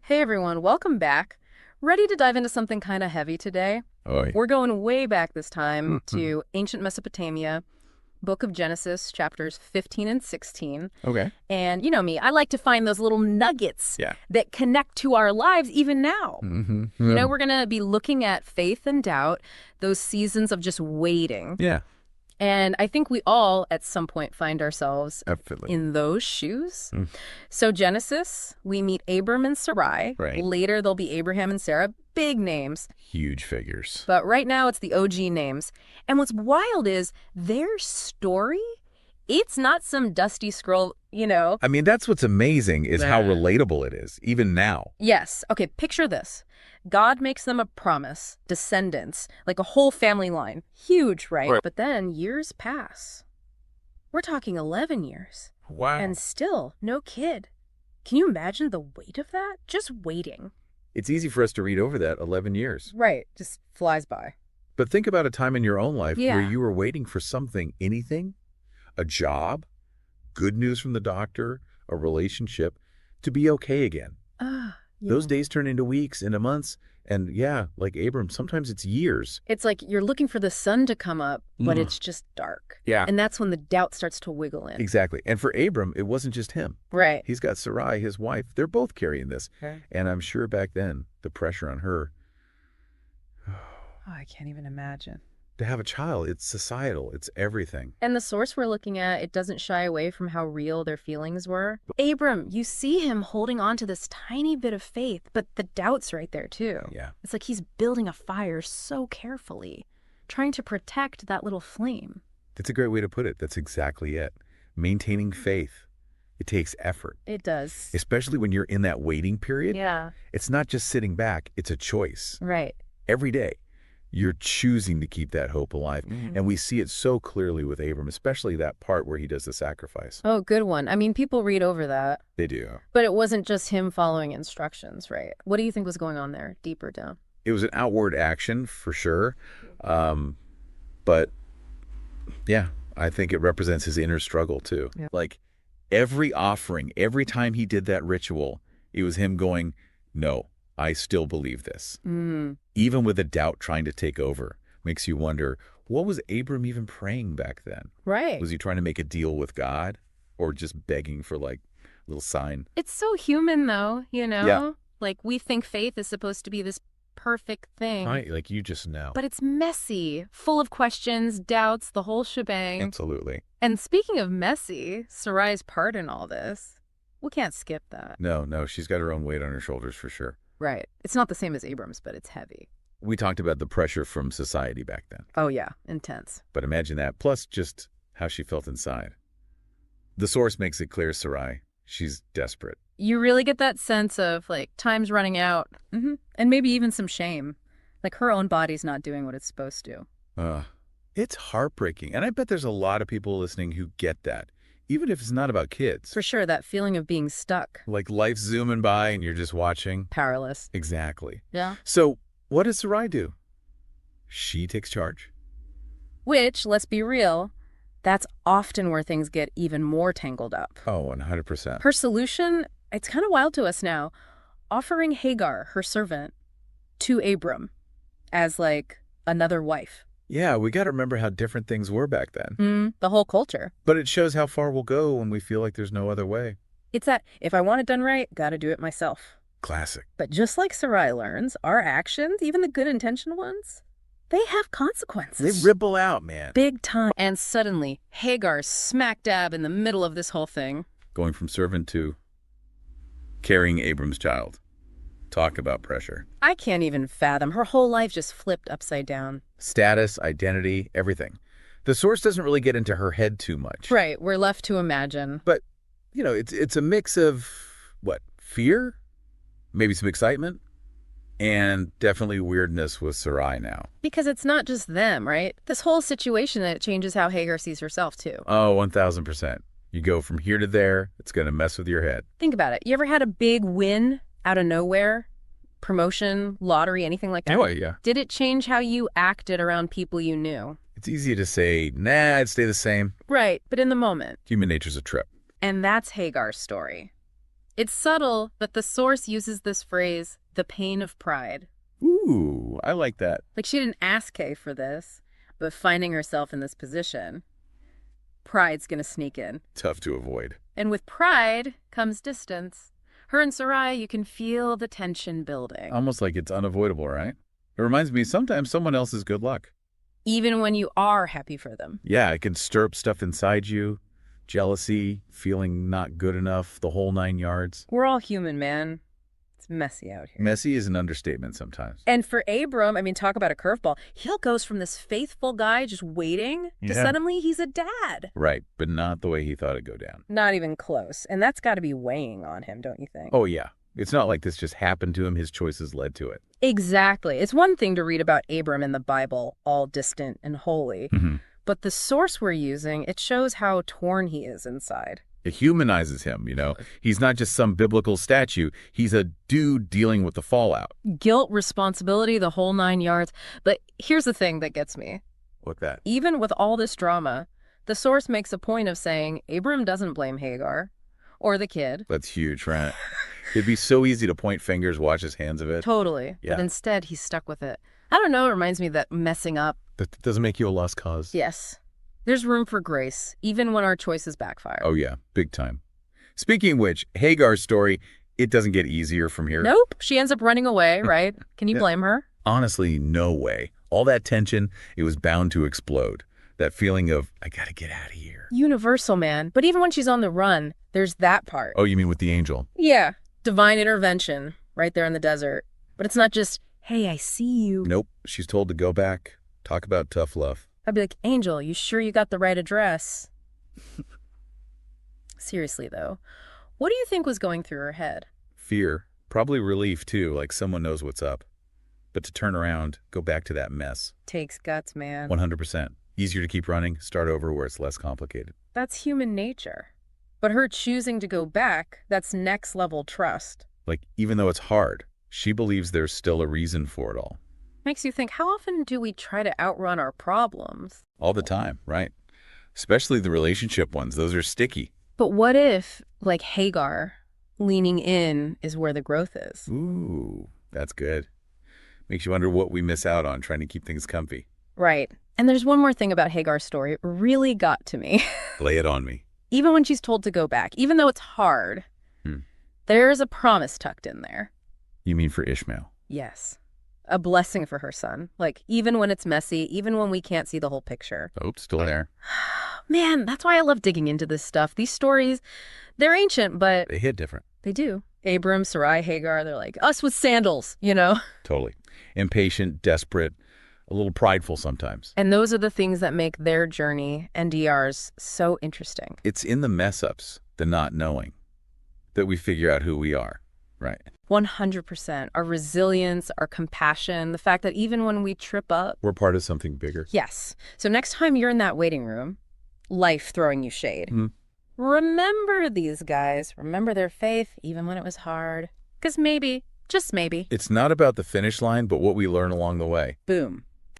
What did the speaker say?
Hey everyone, welcome back. Ready to dive into something kind of heavy today? Oh, yeah. We're going way back this time to ancient Mesopotamia, Book of Genesis, chapters 15 and 16. Okay. And you know me, I like to find those little nuggets Yeah. that connect to our lives even now. Mm-hmm. We're going to be looking at faith and doubt, those seasons of just waiting. Yeah, And I think we all, at some point, find ourselves definitely. in those shoes. Mm. So Genesis, we meet Abram and Sarai. Right. Later, there'll be Abraham and Sarah, big names. Huge figures. But right now, it's the OG names. And what's wild is their story, it's not some dusty scroll. I mean, that's what's amazing is how Nah. relatable it is, even now. Yes. Okay, picture this. God makes them a promise, descendants, like a whole family line. Huge, right? Right. But then years pass. We're talking 11 years. Wow. And still, no kid. Can you imagine the weight of that? Just waiting. It's easy for us to read over that 11 years. Right. Just flies by. But think about a time in your own life Yeah. where you were waiting for something, anything, a job, good news from the doctor, a relationship, to be okay again. Those days turn into weeks, into months, and yeah, like Abram, sometimes it's years. It's like you're looking for the sun to come up, but Mm. it's just dark. Yeah. And that's when the doubt starts to wiggle in. Exactly. And for Abram, it wasn't just him. Right. He's got Sarai, his wife. They're both carrying this. Okay. And I'm sure back then, the pressure on her Oh, I can't even imagine. to have a child, it's societal, it's everything. And the source we're looking at, it doesn't shy away from how real their feelings were. Abram, you see him holding on to this tiny bit of faith, but the doubt's right there too. Yeah. It's like he's building a fire so carefully, trying to protect that little flame. That's a great way to put it. That's exactly it. Maintaining faith. It takes effort, It does. especially when you're in that waiting period. Yeah. It's not just sitting back, it's a choice. Right. Every day, you're choosing to keep that hope alive. Mm-hmm. And we see it so clearly with Abram, especially that part where he does the sacrifice. Oh, good one. I mean, people read over that, They do. but it wasn't just him following instructions, right? What do you think was going on there, deeper down? It was an outward action for sure. But yeah, I think it represents his inner struggle too. Yeah. Like every offering, every time he did that ritual, it was him going, no, I still believe this. Even with the doubt trying to take over, makes you wonder, what was Abram even praying back then? Right. Was he trying to make a deal with God or just begging for like a little sign? It's so human, though, Yeah. Like, we think faith is supposed to be this perfect thing. Right, like you just know. But it's messy, full of questions, doubts, the whole shebang. Absolutely. And speaking of messy, Sarai's part in all this, we can't skip that. No, she's got her own weight on her shoulders for sure. Right. It's not the same as Abram's, but it's heavy. We talked about the pressure from society back then. Oh, yeah. Intense. But imagine that, plus just how she felt inside. The source makes it clear, Sarai. She's desperate. You really get that sense of, like, time's running out. And maybe even some shame. Like, her own body's not doing what it's supposed to. It's heartbreaking. And I bet there's a lot of people listening who get that, even if it's not about kids. For sure, that feeling of being stuck. Like life's zooming by and you're just watching. Powerless. Exactly. Yeah. So what does Sarai do? She takes charge. Which, let's be real, that's often where things get even more tangled up. Oh, 100%. Her solution, it's kind of wild to us now, offering Hagar, her servant, to Abram as, like, another wife. Yeah, we got to remember how different things were back then. The whole culture. But it shows how far we'll go when we feel like there's no other way. It's that, if I want it done right, gotta do it myself. Classic. But just like Sarai learns, our actions, even the good-intentioned ones, they have consequences. They ripple out, man. Big time. And suddenly, Hagar's smack dab in the middle of this whole thing. Going from servant to carrying Abram's child. Talk about pressure. I can't even fathom. Her whole life just flipped upside down. Status, identity, everything. The source doesn't really get into her head too much. Right, we're left to imagine. But, it's a mix of, what, fear? Maybe some excitement? And definitely weirdness with Sarai now. Because it's not just them, right? This whole situation, that changes how Hagar sees herself, too. Oh, 1,000%. You go from here to there, it's going to mess with your head. Think about it. You ever had a big win out of nowhere? Promotion, lottery, anything like that? Oh, yeah. Did it change how you acted around people you knew? It's easy to say, nah, I'd stay the same. Right, but in the moment. Human nature's a trip. And that's Hagar's story. It's subtle, but the source uses this phrase, the pain of pride. Ooh, I like that. Like she didn't ask Kay for this, but finding herself in this position, pride's gonna sneak in. Tough to avoid. And with pride comes distance. Her and Sarai, you can feel the tension building. Almost like it's unavoidable, right? It reminds me sometimes someone else's good luck. Even when you are happy for them. Yeah, it can stir up stuff inside you. Jealousy, feeling not good enough, the whole 9 yards. We're all human, man. It's messy out here. Messy is an understatement sometimes. And for Abram, I mean, talk about a curveball. He goes from this faithful guy just waiting to suddenly he's a dad. Right, but not the way he thought it'd go down. Not even close. And that's got to be weighing on him, don't you think? Oh, yeah. It's not like this just happened to him. His choices led to it. Exactly. It's one thing to read about Abram in the Bible, all distant and holy. But the source we're using, it shows how torn he is inside. It humanizes him, you know. He's not just some biblical statue. He's a dude dealing with the fallout. Guilt, responsibility, the whole 9 yards. But here's the thing that gets me. What's that? Even with all this drama, the source makes a point of saying Abram doesn't blame Hagar or the kid. That's huge, right? It'd be so easy to point fingers, wash his hands of it. Totally. Yeah. But instead, he's stuck with it. I don't know, it reminds me that messing up. That doesn't make you a lost cause. Yes. There's room for grace, even when our choices backfire. Oh, yeah. Big time. Speaking of which, Hagar's story, it doesn't get easier from here. Nope. She ends up running away, right? Can you blame her? Honestly, no way. All that tension, it was bound to explode. That feeling of, I gotta get out of here. Universal, man. But even when she's on the run, there's that part. Oh, you mean with the angel? Yeah. Divine intervention right there in the desert. But it's not just, hey, I see you. Nope. She's told to go back. Talk about tough love. I'd be like, Angel, you sure you got the right address? Seriously, though, what do you think was going through her head? Fear. Probably relief, too, like someone knows what's up. But to turn around, go back to that mess. Takes guts, man. 100%. Easier to keep running, start over where it's less complicated. That's human nature. But her choosing to go back, that's next level trust. Like, even though it's hard, she believes there's still a reason for it all. Makes you think, how often do we try to outrun our problems? All the time, right? Especially the relationship ones. Those are sticky. But what if, like Hagar, leaning in is where the growth is? Ooh, that's good. Makes you wonder what we miss out on trying to keep things comfy. Right. And there's one more thing about Hagar's story. It really got to me. Lay it on me. Even when she's told to go back, even though it's hard, there's a promise tucked in there. You mean for Ishmael? Yes. A blessing for her son. Like, even when it's messy, even when we can't see the whole picture. Oh, still there. Man, that's why I love digging into this stuff. These stories, they're ancient, but They hit different. they do. Abram, Sarai, Hagar, they're like us with sandals, you know? Totally. Impatient, desperate, a little prideful sometimes. And those are the things that make their journey and DR's so interesting. It's in the mess-ups, the not knowing, that we figure out who we are, right? 100%. Our resilience, our compassion, the fact that even when we trip up. We're part of something bigger. Yes. So next time you're in that waiting room, life throwing you shade, remember these guys. Remember their faith, even when it was hard. Because maybe, just maybe. It's not about the finish line, but what we learn along the way. Boom.